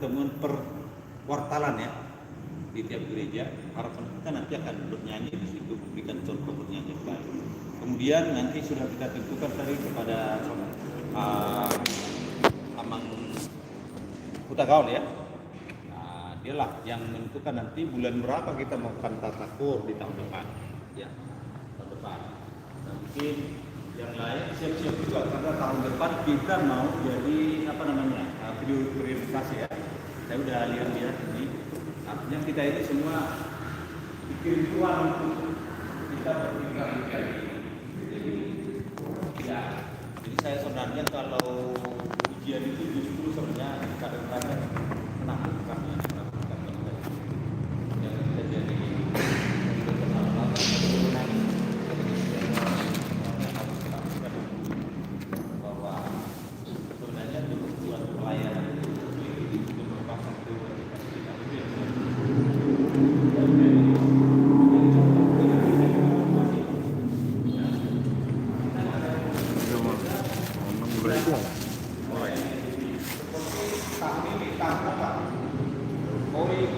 pertemuan per kuartalan ya di tiap gereja. Harapan kita nanti akan bernyanyi di situ, berikan contoh bernyanyi yang baik. Kemudian nanti sudah kita tentukan tadi kepada Amang Hutagaul ya. Nah, dialah yang menentukan nanti bulan berapa kita melakukan tasakur di tahun depan. Ya, tahun depan. Nah, mungkin yang lain siap-siap juga karena tahun depan kita mau jadi video verifikasi ya. Saya udah lihat ini. Artinya kita ini semua dikirim Tuhan untuk kita berpikir. Jadi saya sebenarnya kalau ujian itu justru sebenarnya kadang-kadang menakutkan ya, yang kita jadi bahwa sebenarnya tujuan pelayanan itu merupakan prioritas kita.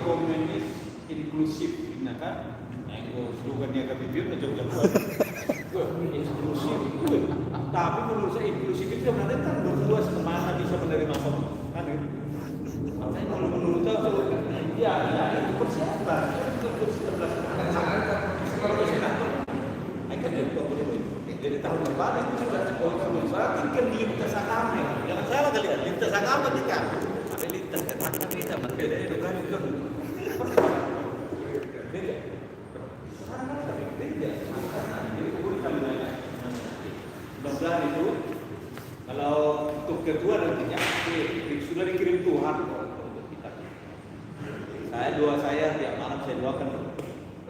Komunis inklusif, nah kan? Yang slogannya KPBU jauh-jauh inklusif. Tapi menurut saya inklusif itu sebenarnya kan berluas kemana bisa menerima semua, kan? Makanya kalau menurut saya ya itu persiapan. Jadi tahun depan itu sudah berarti kan lintas agama. Jangan salah kalian, lintas agama kita. Ada lintas kata kita berbeda itu kan itu. Beda. Beda. Jadi urusan mudah-mudahan itu kalau untuk kedua nantinya sudah dikirim Tuhan untuk kita. Doa saya tiap malam saya doakan.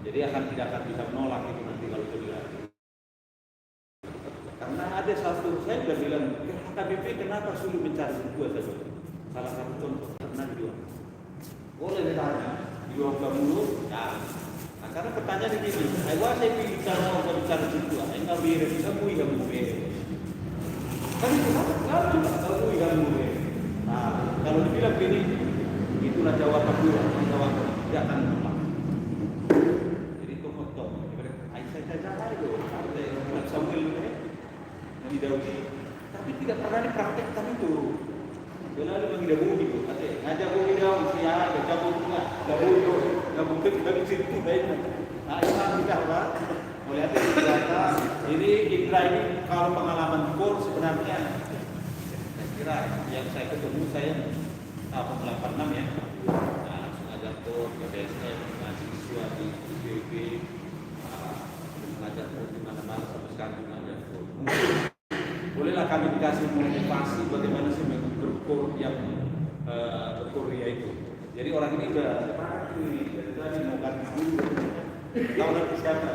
Jadi tidak akan bisa menolak itu nanti kalau itu dilakukan. Karena ada satu saya sudah bilang HKBP kenapa sulit mencari sebuah sesuatu. Salah satu contoh karena dijual. Boleh ditanya dijual mulu, ya. Nah, karena pertanyaan begini, saya pilih cara mau bicara sebuah, saya nggak biar bisa mui kamu biar. Kan itu nggak juga kalau mui kamu biar. Nah, kalau dibilang begini, itulah jawaban dua, jawaban tidak akan menolak. Jadi itu foto. Saya saja itu, ada Samuel ini. Di Daudi, tapi tidak pernah dipraktekkan itu. Lalu bagi Daudi itu, ngajak bagi Daudi, ya, gabung bunga, gabung dari situ baiknya. Nah, itu kita apa? Melihat ternyata ini Indra ini kalau pengalaman kur sebenarnya, saya kira yang saya ketemu saya tahun 86 ya, nah, langsung ngajak kur ke BSM, mahasiswa di UPB, ngajak kur di mana-mana sampai sekarang ngajak kur. Bolehlah kami dikasih motivasi bagaimana sih berkur yang berkuria itu. Jadi orang ini udah dari tadi mau ganti dulu. Tahu nanti siapa?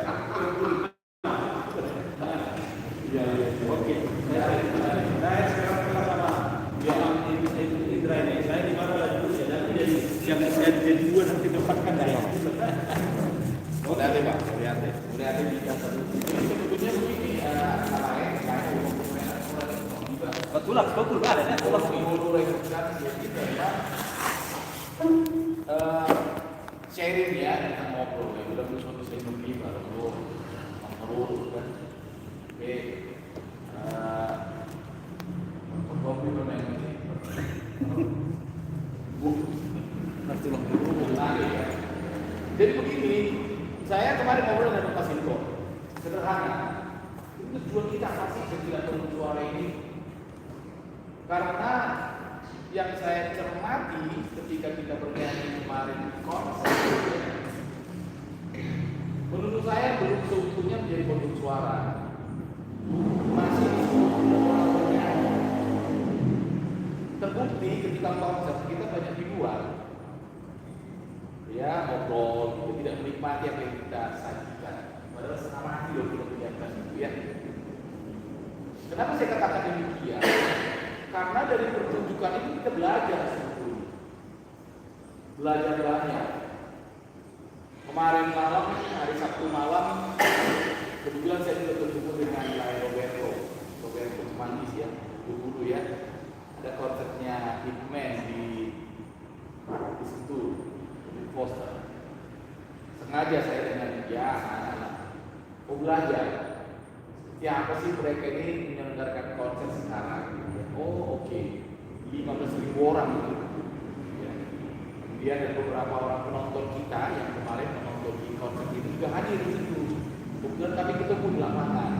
Ya, oke. Saya sekarang sama Indra ini. Saya di mana lagi ya? Nanti yang saya jadi dua nanti dapatkan saya. Boleh ada Pak? Boleh ada di dasar. Sebetulnya begini, betul ada ya. Kalau mau sharing ya, kita ngobrol ya. Udah suatu sesi bareng lu, ngobrol kan. Oke, kopi bermain ini. Nanti lagi ya. Jadi begini, saya kemarin ngobrol dengan Pak Sinto. Sederhana. Itu tujuan kita pasti tidak perlu suara ini. Karena yang saya cermati ketika kita bernyanyi kemarin konser, menurut saya belum seutuhnya menjadi bentuk suara, masih orang bernyanyi. Terbukti ketika konser kita banyak di luar, ya ngobrol, gitu, tidak menikmati apa yang kita sajikan. Padahal setengah hati loh kita menyiapkan itu ya. Kenapa saya katakan demikian? Karena dari pertunjukan itu kita belajar sebetulnya. Belajar banyak. Kemarin malam, hari Sabtu malam, kebetulan saya juga bertemu dengan Roberto Manis ya, dulu ya. Ada konsernya Hitman di poster. Sengaja saya dengan dia anak-anak mau belajar. Siapa sih mereka ini menyelenggarakan konser sekarang? Oh oke, 15.000 orang itu. Ya. Kemudian ada beberapa orang penonton kita yang kemarin menonton di konser itu juga hadir di situ. Kemudian kami ketemu di lapangan.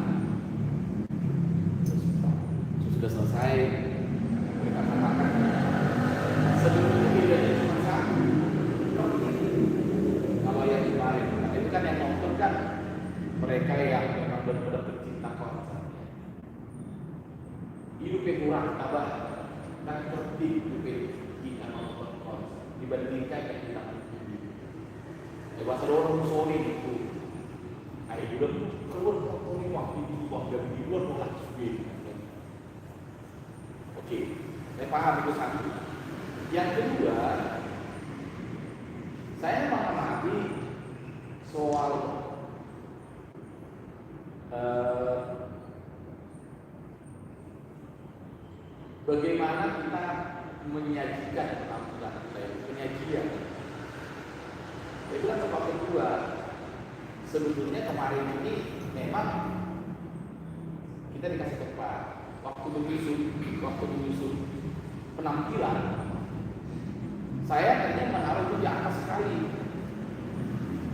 Sudah selesai, mereka katakan sebetulnya bedanya cuma satu. Kalau yang kemarin, itu kan yang nonton kan mereka yang memang benar-benar pencinta konser. Hidupnya kurang tambah dan tertib hidupnya kita nonton konser dibandingkan yang kita ikuti. Bahasa orang sore itu, ada juga keluar fotonya waktu di luar mulai sulit. Oke, saya paham itu satu. Yang kedua, saya mengamati soal bagaimana kita menyajikan penampilan kita, penyajian. Itu kan sebab kedua. Sebetulnya kemarin ini memang kita dikasih tempat waktu menyusun penampilan. Saya kayaknya menaruh itu di atas sekali.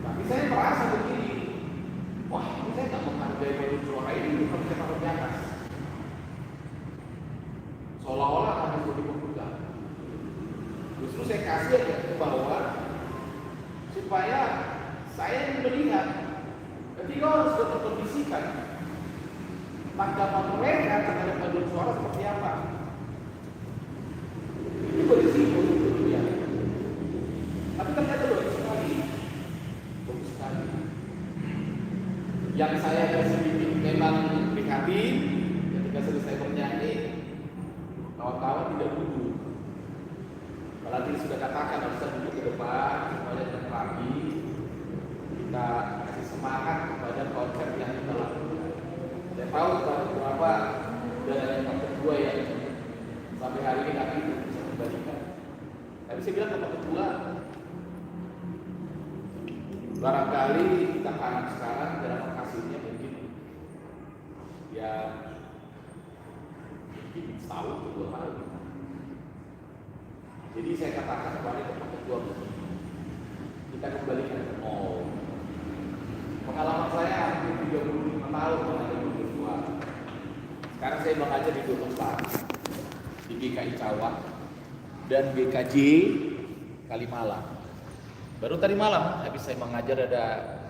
Tapi saya merasa begini, wah ini saya nggak menghargai paduan suara ini kalau saya taruh di atas. Seolah-olah ada seperti pemegang. Justru saya kasih aja ke bawah supaya saya melihat ketika harus terkondisikan tanggapan mereka terhadap paduan suara seperti apa. Ini berisiko sebetulnya. Tapi ternyata bagus sekali. Yang saya agak sedikit memang prihatin ketika selesai bernyanyi, kawan-kawan tidak duduk. Apalagi sudah katakan harus duduk ke depan supaya dengan rapi kita kasih semangat kepada konsep yang kita lakukan. Saya tahu beberapa dari yang kedua yang sampai hari ini kami bisa kembalikan. Tapi saya bilang Bapak Ketua, barangkali kita akan sekarang dalam hasilnya mungkin ya mungkin setahun atau 2 tahun. Jadi saya katakan kepada Bapak Ketua kita kembalikan ke nol. Pengalaman saya hampir 35 tahun mengenai paduan suara. Sekarang saya mengajar di 2 tempat, di GKI Cawang dan GKJ Kalimalang. Baru tadi malam habis saya mengajar ada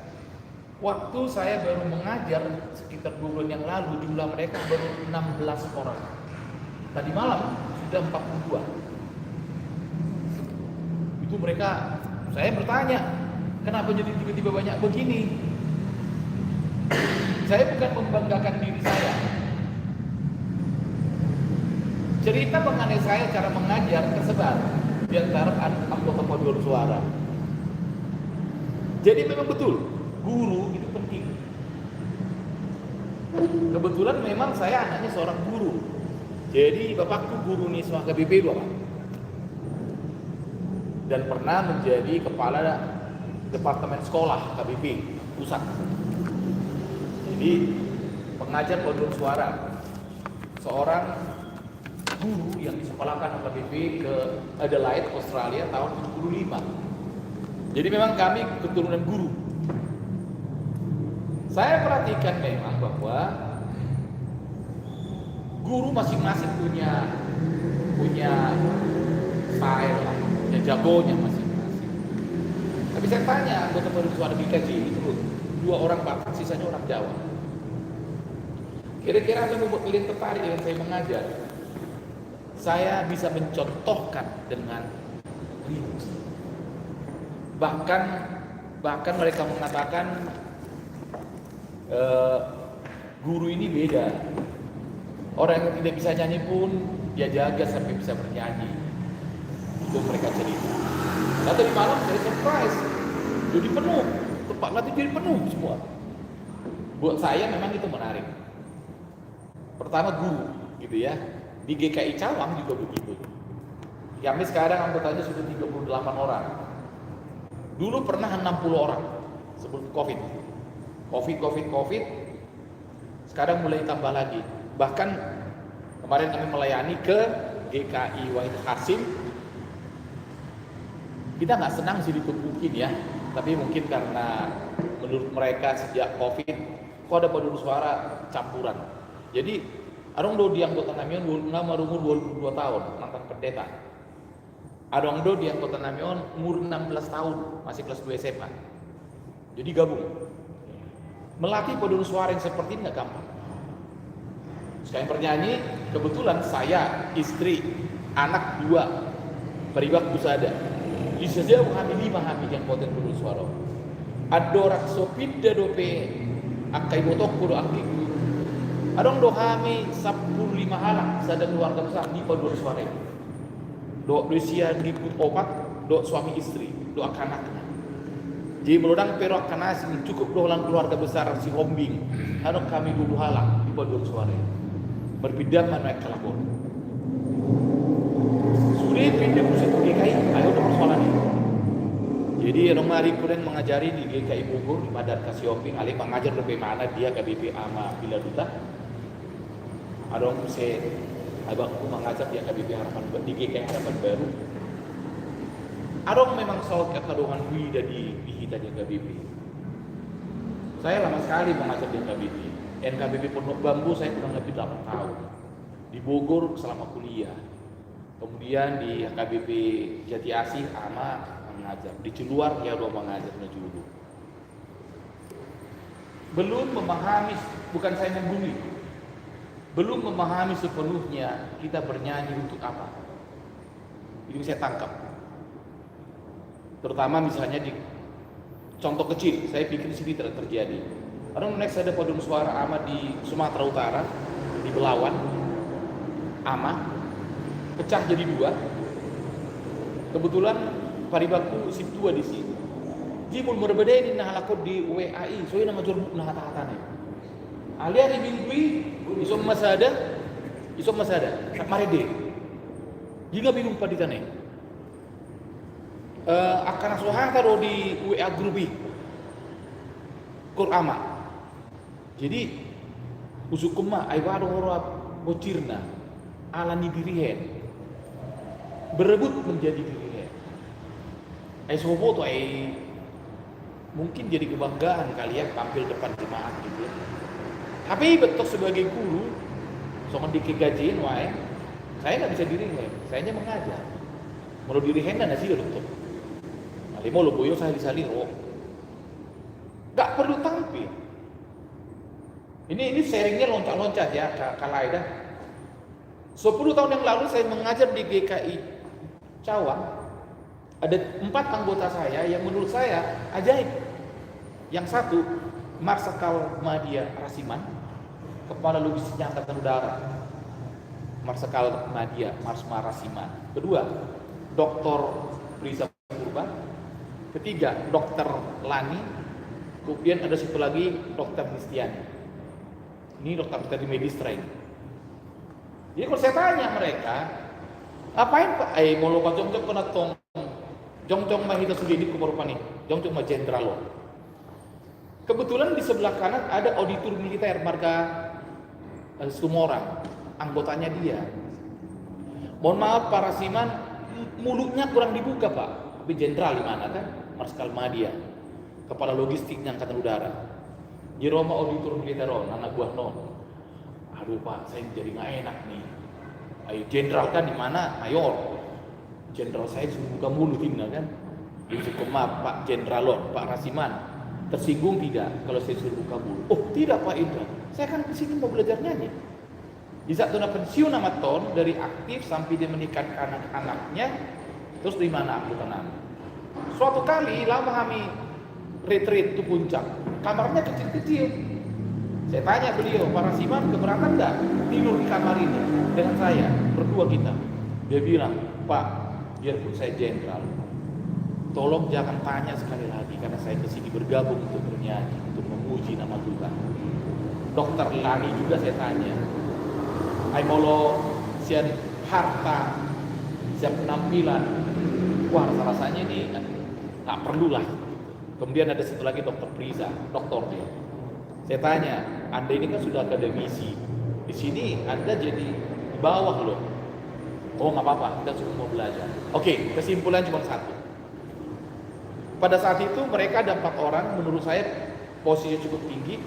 waktu saya baru mengajar sekitar 2 bulan yang lalu jumlah mereka baru 16 orang. Tadi malam sudah 42. Itu mereka, saya bertanya, kenapa jadi tiba-tiba banyak begini? Saya bukan membanggakan diri saya. Cerita mengenai saya cara mengajar tersebar di antara anggota paduan suara. Jadi memang betul, guru itu penting. Kebetulan memang saya anaknya seorang guru. Jadi bapakku guru Niswa KBP 2 Pak. Dan pernah menjadi kepala departemen sekolah KBP pusat. Jadi pengajar paduan suara, seorang guru yang disekolahkan KBP ke Adelaide, Australia tahun 75. Jadi memang kami keturunan guru. Saya perhatikan memang bahwa guru masing-masing punya style lah, punya jagonya masing-masing. Tapi saya tanya anggota paduan suara GKJ itu 2 orang Batak, sisanya orang Jawa. Kira-kira apa yang membuat kalian tertarik dengan saya mengajar? Saya bisa mencontohkan dengan rinci. Bahkan mereka mengatakan guru ini beda. Orang yang tidak bisa nyanyi pun dia jaga sampai bisa bernyanyi. Itu mereka cerita. Nah tadi malam saya surprise, jadi penuh, tempat latih jadi penuh semua. Buat saya memang itu menarik. Pertama guru, gitu ya. Di GKI Cawang juga begitu. Kami sekarang anggotanya sudah 38 orang. Dulu pernah 60 orang sebelum COVID. Sekarang mulai tambah lagi. Bahkan kemarin kami melayani ke GKI Wahid Hasim. Kita nggak senang sih ditumpukin ya, tapi mungkin karena menurut mereka sejak COVID kok ada paduan suara campuran. Jadi adong do di anggota Namion umur 22 tahun mantan pendeta. Adong do di anggota Namion umur 16 tahun masih kelas 2 SMA. Jadi gabung. Melatih paduan suara yang seperti ini nggak gampang. Sekalian bernyanyi, kebetulan saya, istri, anak 2, peribak pusada. Di sejauh kami 5 kami yang poten paduan suara. Adorak sopida dope akai botok kudo akiku. Adong do kami 15 halak sada keluarga besar di paduan suara. Do usia ngikut opat, do suami istri, do anak-anaknya. Jadi melodang perok kanas cukup dolang keluarga besar si Hombing. Adong kami 20 halak di paduan suara. Berbeda mana kelabor. Sudah pindah musik GKI, ayo ada persoalan ini. Jadi orang mari kurang mengajari di GKI Bogor di Madar Kasioping, alih mengajar lebih mana dia KBP ama Bila Duta. Ada orang saya abangku mengajar dia KBP Harapan di GKI Harapan Baru. Ada orang memang soal kekaduhan wida di kita di KBP. Saya lama sekali mengajar di KBP. NKBP Pondok Bambu saya kurang lebih 8 tahun. Di Bogor selama kuliah. Kemudian di KBP Jati Asih ama mengajar. Di Ciluar ya udah mengajar dulu. Belum memahami, bukan saya membuli. Belum memahami sepenuhnya kita bernyanyi untuk apa. Ini saya tangkap. Terutama misalnya di contoh kecil, saya pikir di sini tidak terjadi. Orang next ada paduan suara ama di Sumatera Utara, di Belawan, ama pecah jadi 2. Kebetulan paribaku sip 2 di sini. Jimul berbeda ini nah lakot di WAI, soalnya nama jual nah kata-katanya. Alia di minggu isom masada, mari deh. Jika bingung paditane. Akan asuhan karo di WA grupi Kurama. Jadi usukum mah aywado ora bocirna alani dirihen berebut menjadi dirihen. Sobo tuh mungkin jadi kebanggaan kali ya tampil depan jemaat gitu ya. Tapi betul sebagai guru soal dikegajiin wae saya nggak bisa dirihen, saya hanya mengajar. Mau dirihen dan nasi dokter. Kali mau lo boyo saya disalin nggak perlu tampil. Ini sharingnya loncat-loncat ya kalai dah. 10 tahun yang lalu saya mengajar di GKI Cawang. Ada 4 anggota saya yang menurut saya ajaib. Yang satu, Marsikal Madya Rasiman, Kepala Logistiknya Angkatan Udara. Marsikal Madya Marsma Rasiman. Kedua, Dr. Riza Purba. Ketiga, Dr. Lani. Kemudian ada satu lagi Dr. Kristiani. Ini dokter di medis train. Jadi kalau saya tanya mereka, apain Pak? Mau lupa jongcong kena tong, jongcong mah kita sudah di kumpul nih, jongcong mah jenderal loh. Kebetulan di sebelah kanan ada auditor militer marga semua orang, anggotanya dia. Mohon maaf Pak Rasiman, mulutnya kurang dibuka Pak. Tapi jenderal di mana kan? Marsikal Madya, Kepala Logistiknya Angkatan Udara. Di Roma auditor militer anak buah non. Aduh Pak, saya jadi nggak enak nih. Ayo jenderal kan di mana? Mayor. Jenderal saya suruh buka mulut tinggal kan. Cukup maaf Pak Jenderal Pak Rasiman. Tersinggung tidak kalau saya suruh buka mulut? Oh tidak Pak Indra. Saya kan kesini mau belajar nyanyi. Di saat dia pensiun nama ton dari aktif sampai dia menikahkan anak-anaknya, terus di mana aku tenang. Suatu kali lama kami retreat itu puncak. Kamarnya kecil-kecil. Saya tanya beliau, Pak Rasiman keberatan enggak tidur di kamar ini dengan saya, berdua kita. Dia bilang, Pak, biarpun saya jenderal, tolong jangan tanya sekali lagi karena saya kesini bergabung untuk bernyanyi, untuk memuji nama Tuhan. Dokter Lani juga saya tanya, Aimolo sian harta, siap penampilan, wah rasanya ini nggak perlulah. Kemudian ada satu lagi Dokter Priza, doktor dia. Saya tanya, Anda ini kan sudah akademisi, di sini Anda jadi di bawah loh. Oh nggak apa-apa, kita cuma mau belajar. Oke, kesimpulan cuma satu. Pada saat itu mereka ada 4 orang, menurut saya posisinya cukup tinggi.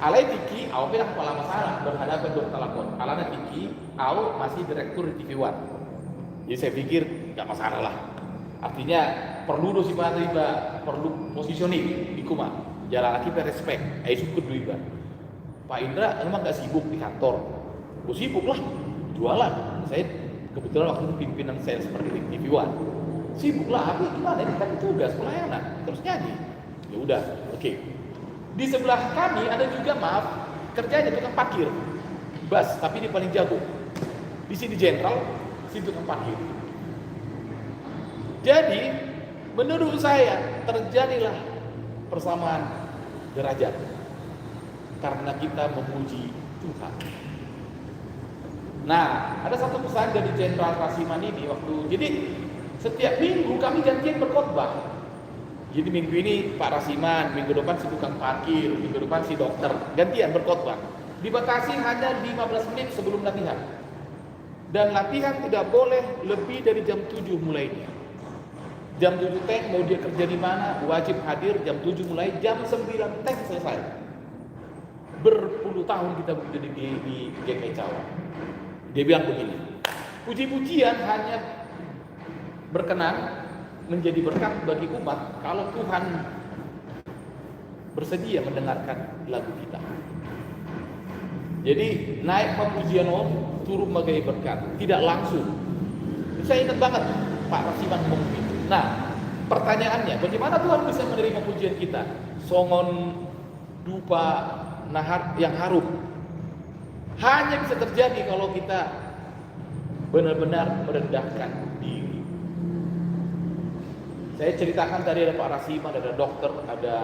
Alai Tiki, aku bilang kepala masalah berhadapan dengan telepon. Alana Tiki, aku masih direktur di TV One. Jadi saya pikir nggak masalah lah. Artinya perlu dosi riba, perlu positioning di kuma. Jalan lagi respect, syukur dulu iba. Pak Indra emang nggak sibuk di kantor? Gue sibuk lah, jualan. Saya kebetulan waktu itu pimpinan sales seperti di TV One. Sibuk lah, tapi gimana ini kan tugas pelayanan, terus nyanyi. Ya udah, oke. Di sebelah kami ada juga kerjanya tukang parkir, bus, tapi dia paling jago. Di sini jenderal, sini tukang parkir. Jadi menurut saya terjadilah persamaan derajat karena kita memuji Tuhan. Nah, ada satu pesan dari Jenderal Rasiman ini jadi setiap minggu kami gantian berkhotbah. Jadi minggu ini Pak Rasiman, minggu depan si tukang parkir, minggu depan si dokter, gantian berkhotbah. Dibatasi hanya 15 menit sebelum latihan. Dan latihan tidak boleh lebih dari jam 7 mulainya. Jam 7 teh mau dia kerja di mana, wajib hadir jam 7 mulai, jam 9 teh selesai. Berpuluh tahun kita bekerja di GKI Cawa. Dia bilang begini, puji-pujian hanya berkenan menjadi berkat bagi umat kalau Tuhan bersedia mendengarkan lagu kita. Jadi naik pujian turun sebagai berkat, tidak langsung. Saya ingat banget Pak Rasiman ngomong itu. Nah, pertanyaannya, bagaimana Tuhan bisa menerima pujian kita? Songon dupa nahar yang harum. Hanya bisa terjadi kalau kita benar-benar merendahkan diri. Saya ceritakan tadi ada Pak Rasiman, ada dokter, ada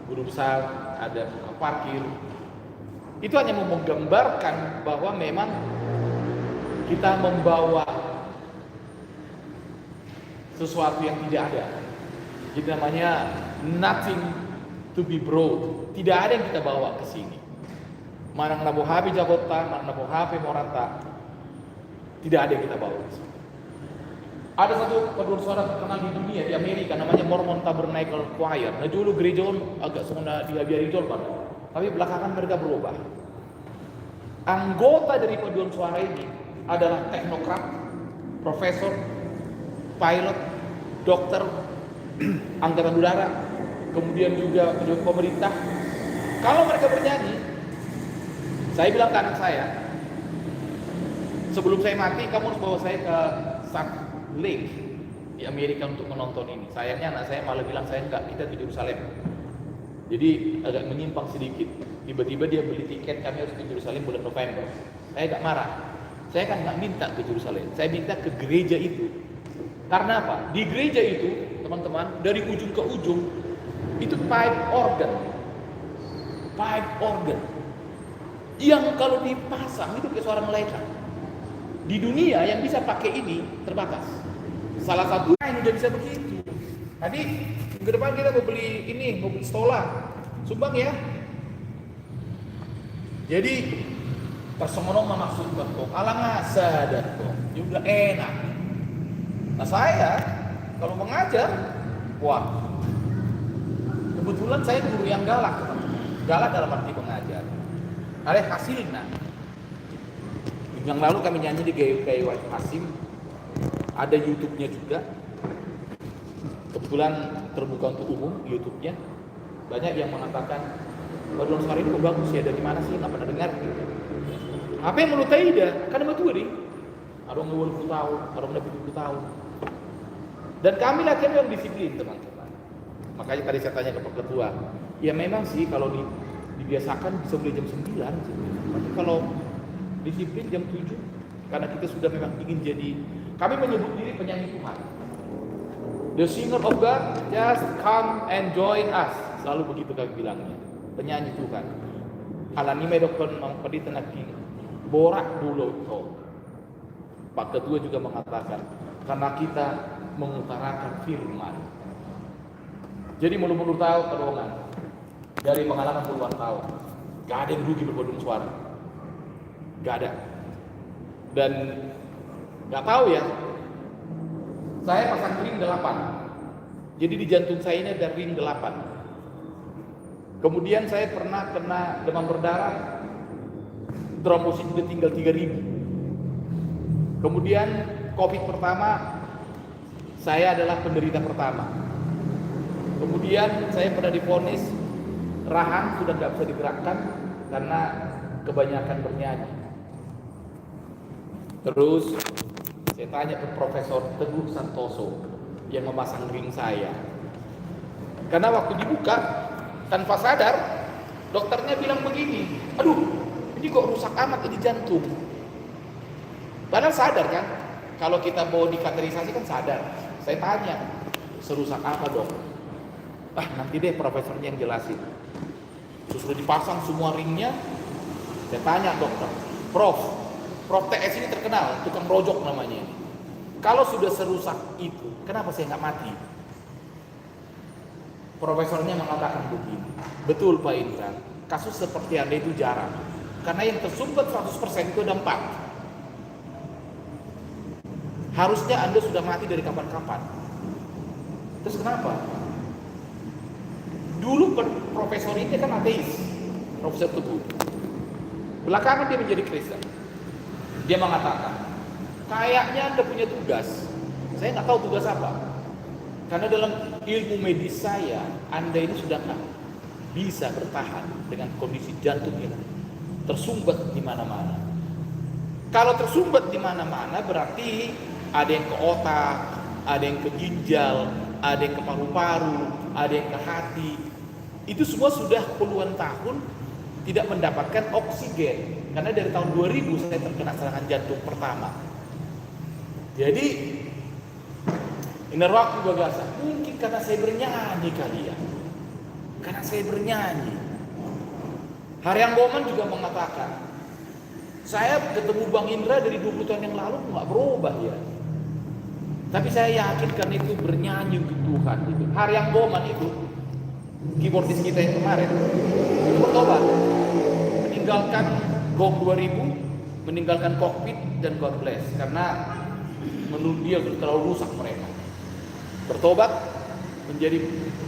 guru besar, ada tukang parkir. Itu hanya menggambarkan bahwa memang kita membawa sesuatu yang tidak ada. Jadi namanya nothing to be brought. Tidak ada yang kita bawa ke sini. Manang nabu habi Jagota, manang nabu habi Moranta. Tidak ada yang kita bawa ke sini. Ada satu paduan suara terkenal di dunia di Amerika namanya Mormon Tabernacle Choir. Nah dulu gereja agak sona dihabiari jol kan. Tapi belakangan mereka berubah. Anggota dari paduan suara ini adalah teknokrat, profesor, pilot, dokter, angkatan udara, kemudian juga pejabat pemerintah. Kalau mereka bernyanyi, saya bilang ke anak saya, sebelum saya mati, kamu harus bawa saya ke Salt Lake di Amerika untuk menonton ini. Sayangnya anak saya malah bilang, saya enggak, kita ke Yerusalem. Jadi agak menyimpang sedikit. Tiba-tiba dia beli tiket, kami harus ke Yerusalem bulan November. Saya agak marah. Saya kan nggak minta ke Yerusalem, saya minta ke gereja itu. Karena apa? Di gereja itu, teman-teman, dari ujung ke ujung itu pipe organ. Pipe organ. Yang kalau dipasang itu kayak suara malaikat. Di dunia yang bisa pakai ini terbatas. Salah satu yang udah bisa begitu. Tadi minggu depan kita mau beli ini, mau beli stola. Sumbang ya. Jadi tersemonong maksudkan kok, alang sadar kok, juga enak. Nah saya kalau mengajar, wah, kebetulan saya guru yang galak, galak dalam arti pengajar. Ada hasilnya. Yang lalu kami nyanyi di GKI White Hasim, ada YouTube-nya juga. Kebetulan terbuka untuk umum YouTube-nya. Banyak yang mengatakan, paduan suara ini kok bagus ya, dari mana sih? Nggak pernah dengar. Apa yang menurut Aida? Kan ada tua nih. Ada yang 20 tahun, ada yang lebih 20 tahun. Dan kami latihan yang disiplin, teman-teman. Makanya tadi saya tanya ke Pak Ketua, ya memang sih kalau dibiasakan bisa beli jam 9 sih. Tapi kalau disiplin jam 7, karena kita sudah memang ingin jadi, kami menyebut diri penyanyi Tuhan. The singer of God, just come and join us. Selalu begitu kami bilangnya. Penyanyi Tuhan. Alanime dokon mangpadi tenaking borak dulu kau. Pak Ketua juga mengatakan karena kita mengutarakan firman, Jadi mulu-mulu tahu kebohongan. Dari pengalaman puluhan tahun, gak ada yang rugi berpaduan suara. Gak ada. Dan gak tahu ya, saya pasang ring 8. Jadi di jantung saya ini ada ring 8. Kemudian saya pernah kena demam berdarah, trombosit udah tinggal 3000. Kemudian COVID pertama, saya adalah penderita pertama. Kemudian saya pernah divonis rahang sudah nggak bisa digerakkan karena kebanyakan bernyanyi. Terus saya tanya ke Profesor Teguh Santoso yang memasang ring saya. Karena waktu dibuka tanpa sadar, dokternya bilang begini, aduh ini kok rusak amat ini jantung. Padahal sadar kan, kalau kita mau dikateterisasi kan sadar. Saya tanya, serusak apa dok? Nanti deh profesornya yang jelasin. Sudah dipasang semua ringnya. Saya tanya dokter, Prof TS ini terkenal, tukang rojok namanya ini. Kalau sudah serusak itu, kenapa saya nggak mati? Profesornya mengatakan begini, betul Pak Indra, kasus seperti Anda itu jarang. Karena yang tersumbat 100% itu ada 4. Harusnya Anda sudah mati dari kapan-kapan. Terus kenapa? Dulu profesor ini kan ateis, Profesor Teguh. Belakangan dia menjadi Kristen. Dia mengatakan, kayaknya Anda punya tugas. Saya nggak tahu tugas apa. Karena dalam ilmu medis saya, Anda ini sudah nggak bisa bertahan dengan kondisi jantung yang tersumbat di mana-mana. Kalau tersumbat di mana-mana berarti ada yang ke otak, ada yang ke ginjal, ada yang ke paru-paru, ada yang ke hati. Itu semua sudah puluhan tahun tidak mendapatkan oksigen. Karena dari tahun 2000 saya terkena serangan jantung pertama. Jadi Inarwak gagasan, mungkin karena saya bernyanyi kali ya. Karena saya bernyanyi. Harian Boman juga mengatakan, saya ketemu Bang Indra dari 20 tahun yang lalu nggak berubah ya. Tapi saya yakin karena itu bernyanyi untuk Tuhan. Harian Boman itu keyboardis kita yang kemarin itu bertobat, meninggalkan Gong 2000, meninggalkan kokpit dan God Bless karena menurut dia terlalu rusak mereka. Bertobat menjadi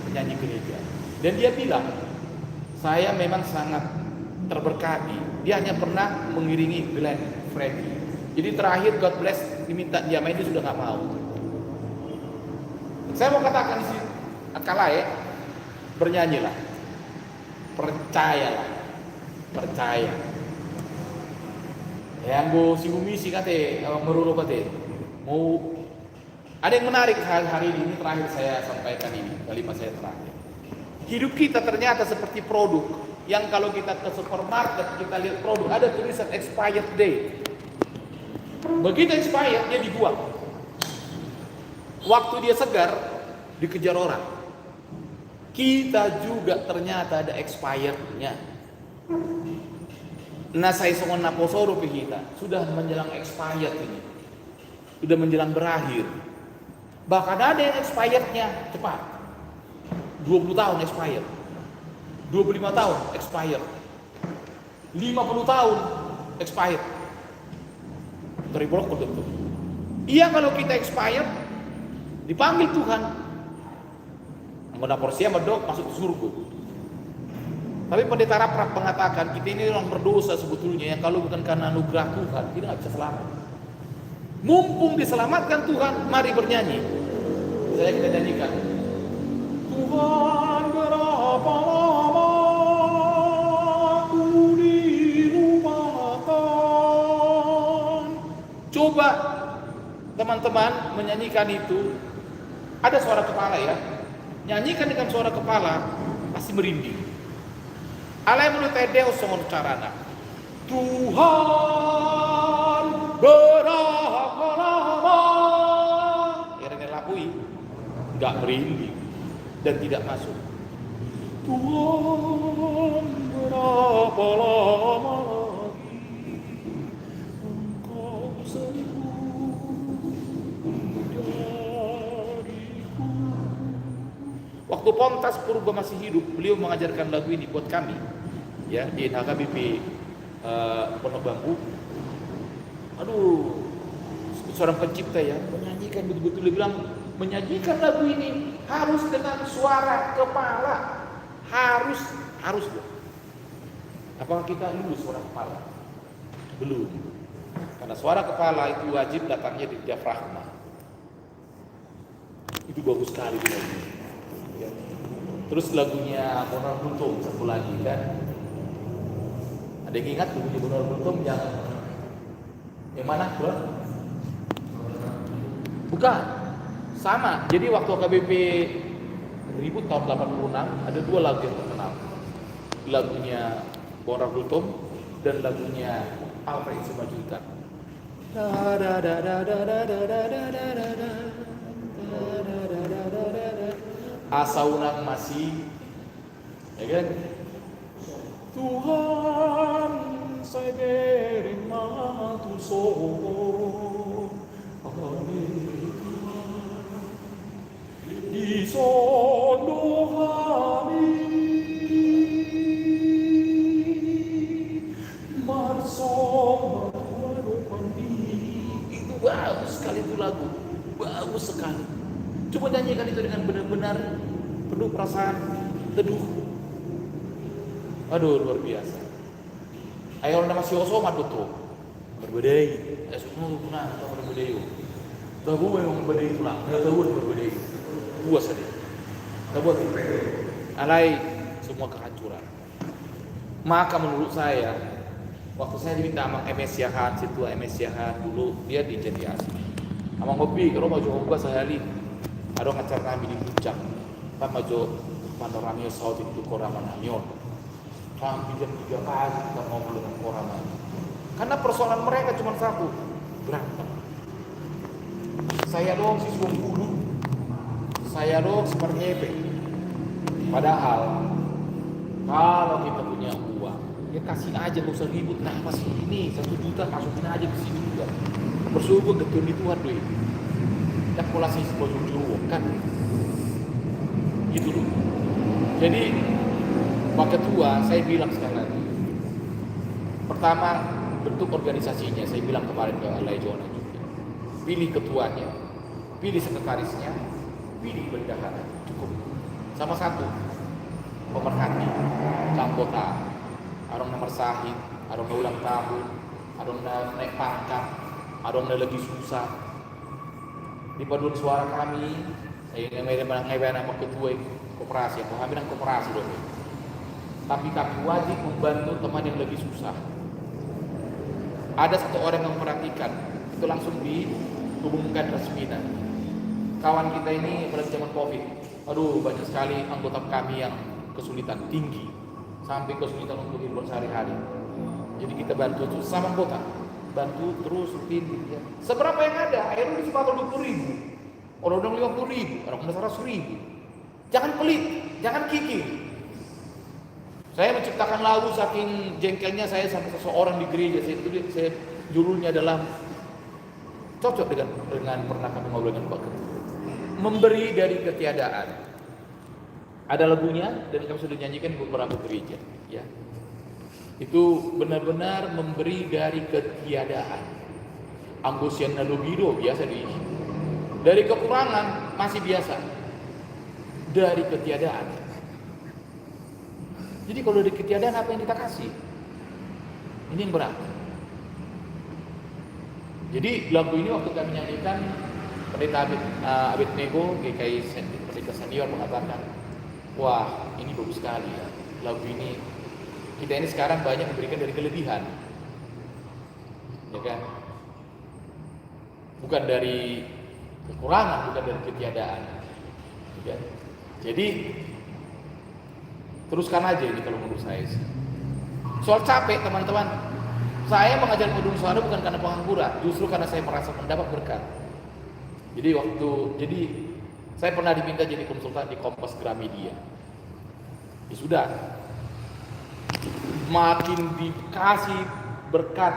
penyanyi gereja. Dan dia bilang, saya memang sangat terberkati. Dia hanya pernah mengiringi Glenn Fredly. Jadi terakhir God Bless diminta dia main, dia sudah nggak mau. Saya mau katakan di sini, Akalae, bernyanyilah, percayalah, percaya. Yang gue singumisi kate, merulu kate, mau ada yang menarik hari ini terakhir saya sampaikan ini, kalimat saya terakhir. Hidup kita ternyata seperti produk yang kalau kita ke supermarket kita lihat produk ada tulisan expired date. Begitu expired dia dibuang. Waktu dia segar dikejar orang. Kita juga ternyata ada expirednya. Nah saya songon naposoro kita sudah menjelang expired ini, sudah menjelang berakhir. Bahkan ada yang expirednya cepat, 20 tahun expired, 25 tahun expired, 50 tahun expired. Teribok betul. Iya kalau kita expired dipanggil Tuhan, mengenai porsi medok masuk surga. Tapi pendeta Raprap mengatakan kita ini orang berdosa sebetulnya yang kalau bukan karena anugerah Tuhan kita nggak bisa selamat. Mumpung diselamatkan Tuhan, mari bernyanyi. Saya kita nyanyikan. Tuhan berapa lama aku dilupakan. Coba teman-teman menyanyikan itu. Ada suara kepala ya. Nyanyikan dengan suara kepala pasti merinding. Alai mulut Deus songon carana. Tuhan berapa lama? Yang lapui enggak merinding dan tidak masuk. Tuhan berapa lama lagi engkau sembuh dariku. Waktu Pontas Purba masih hidup, beliau mengajarkan lagu ini buat kami, ya di HKBP Pondok Bambu. Aduh, seorang pencipta ya menyanyikan betul-betul, dia bilang menyanyikan lagu ini harus dengan suara kepala, harus loh. Apakah kita lulus suara kepala? Belum. Karena suara kepala itu wajib datangnya di diafragma. Itu bagus sekali lagu. Ya. Terus lagunya Bonar Buntung satu lagi kan. Ada yang ingat lagunya Bonar Buntung yang mana, Bro? Bukan. Sama. Jadi waktu KBP ribut tahun 86 ada dua lagu yang terkenal. Lagunya Bonar Buntung dan lagunya Alfred Simanjuntak. Asa unang masih, ya kan? Tuhan saya beri matu soho, di sono kami marsong itu bagus sekali itu lagu, bagus sekali. Coba nyanyikan itu dengan benar-benar penuh perasaan teduh. Aduh, luar biasa. Ayo nama si Oso madu tuh berbedai. Semua pernah atau berbedai. Tahu memang berbedai pulang. Nggak tahu berbedai. Puas aja. Tahu alai semua kehancuran. Maka menurut saya, waktu saya diminta Amang MS Yahan, situ MS Yahan dulu dia di Jatiasi. Amang hobi kalau mau coba sehari. Ada ngacar kami di puncak, tak maju panoramio saud itu koraman amion. Sampai jam 3 pagi kita ngobrol dengan koraman. Karena persoalan mereka cuma satu, berantem. Saya dong siswa guru, saya dong seperti EP. Padahal kalau kita punya uang, ya kasih aja, nggak usah ribut. Nah masih ini 1 juta masukin aja ke sini juga. Bersyukur betul itu duit. Dan polasi sebuah jujur kan gitu loh. Jadi Pak Ketua, saya bilang sekali lagi, pertama bentuk organisasinya, saya bilang kemarin ke Alai Jona juga, pilih ketuanya, pilih sekretarisnya, pilih bendahara, cukup. Sama satu, pemerhati, anggota, orang nomor sahid, orang ulang tahun, orang naik pangkat, orang lagi susah. Di paduan suara kami, saya ngapain nama ketua koperasi, mau ambil koperasi dong. Tapi kami wajib membantu teman yang lebih susah. Ada satu orang yang memperhatikan, itu langsung dihubungkan resminya. Kawan kita ini pada zaman COVID, aduh banyak sekali anggota kami yang kesulitan tinggi, sampai kesulitan untuk hidup sehari-hari. Jadi kita bantu terus sama anggota. Bantu terus rutin ya. Seberapa yang ada? Akhirnya di sepatu 20.000, orang 50.000, orang 100.000. Jangan pelit, jangan kikir. Saya menciptakan lagu saking jengkelnya saya sama seseorang di gereja. Saya judulnya adalah cocok dengan pernah kami ngobrol dengan Pak Ketua. Memberi dari ketiadaan. Ada lagunya dan kami sudah nyanyikan di beberapa gereja. Ya. Itu benar-benar memberi dari ketiadaan. Anggosian nalubido biasa diisi. Dari kekurangan masih biasa. Dari ketiadaan. Jadi kalau dari ketiadaan apa yang kita kasih? Ini yang berat. Jadi lagu ini waktu kami nyanyikan, Pendeta Abid Nego, GKI Pendeta Senior mengatakan, wah ini bagus sekali ya. Lagu ini kita ini sekarang banyak memberikan dari kelebihan, ya kan? Bukan dari kekurangan, bukan dari ketiadaan, ya kan? Jadi teruskan aja ini kalau menurut saya. Soal capek teman-teman, saya mengajar paduan suara bukan karena pengangguran, justru karena saya merasa mendapat berkat. Jadi saya pernah diminta jadi konsultan di Kompas Gramedia. Ya sudah. Makin dikasih berkat,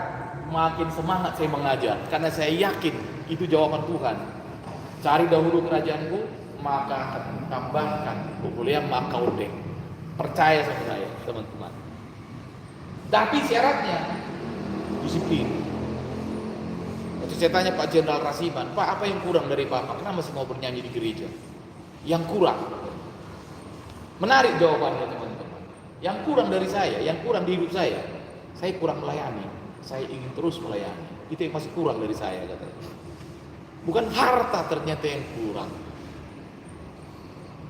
makin semangat saya mengajar karena saya yakin itu jawaban Tuhan. Cari dahulu kerajaanku maka akan tambahkan kuliah makaudek. Percaya sama saya, teman-teman. Tapi syaratnya disiplin. Waktu saya tanya Pak Jenderal Rasiman, Pak, apa yang kurang dari Bapak? Kenapa masih mau bernyanyi di gereja? Yang kurang. Menarik jawabannya, teman-teman. Yang kurang dari saya, yang kurang di hidup saya kurang melayani. Saya ingin terus melayani. Itu yang masih kurang dari saya, katanya. Bukan harta ternyata yang kurang.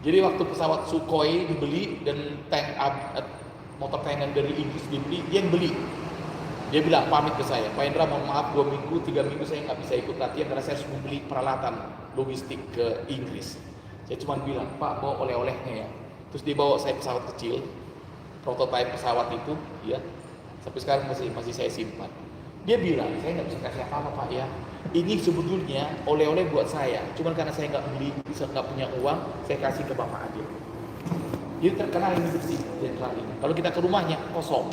Jadi waktu pesawat Sukhoi dibeli dan motor tank dari Inggris dibeli, dia yang beli. Dia bilang pamit ke saya, Pak Indra mohon maaf 2 minggu, 3 minggu saya nggak bisa ikut latihan karena saya harus membeli peralatan logistik ke Inggris. Saya cuma bilang, Pak bawa oleh-olehnya ya. Terus dia bawa saya pesawat kecil, prototipe pesawat itu, ya. Sampai sekarang masih saya simpan. Dia bilang, saya nggak bisa kasih apa-apa Pak ya. Ini sebetulnya oleh-oleh buat saya. Cuman karena saya nggak beli, nggak punya uang, saya kasih ke Bapak aja. Jadi terkenal ini bersih, jenderal ini. Kalau kita ke rumahnya kosong.